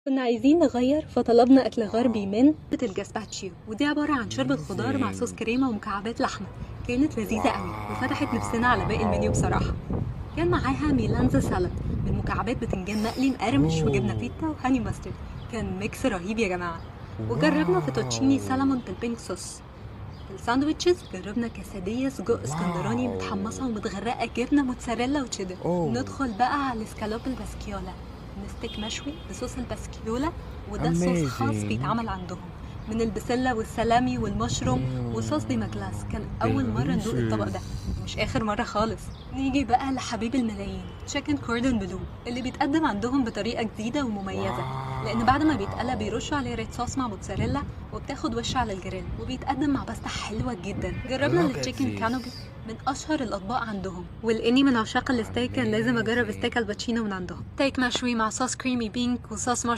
كنا عايزين نغير فطلبنا أكل غربي من الجاسباتشيو، ودي عبارة عن شوربة خضار مع صوص كريمة ومكعبات لحمة. كانت لذيذة قوي وفتحت نفسنا على باقي المنيو بصراحة. كان معاها ميلانزا سالاد من مكعبات بتنجان مقلي مقرمش وجبنة فيتا وهاني ماسترد. كان ميكس رهيب يا جماعة. وجربنا فيتوتشيني سالمون بالبينك صوص. في الساندوتشز جربنا كاسادية سجق اسكندراني متحمصة ومتغرقة جبنة موتزاريلا وتشيدر. ندخل بقى على الاسكالوب الباسكيولا، ستيك مشوي بصوص الباسكيولا، وده صوص خاص بيتعمل عندهم من البسلة والسلامي والمشروم وصوص دي ماجلاس. كان أول مرة ندوق الطبق ده، مش آخر مرة خالص. نيجي بقى لحبيب الملايين تشيكن كوردون بلو، اللي بيتقدم عندهم بطريقة جديدة ومميزة، لأن بعد ما بيتقلى بيرشوا عليه ريد صوص مع موتزاريلا وبتاخد وش على الجريل، وبيتقدم مع باستا حلوة جدا. جربنا التشيكن كانوبي من اشهر الاطباق عندهم، والاني من عشاق الستيك كان لازم اجرب ستيك الباتشينو من عندهم. ستيك مشوي مع صوص كريمي بينك وصوص مشروم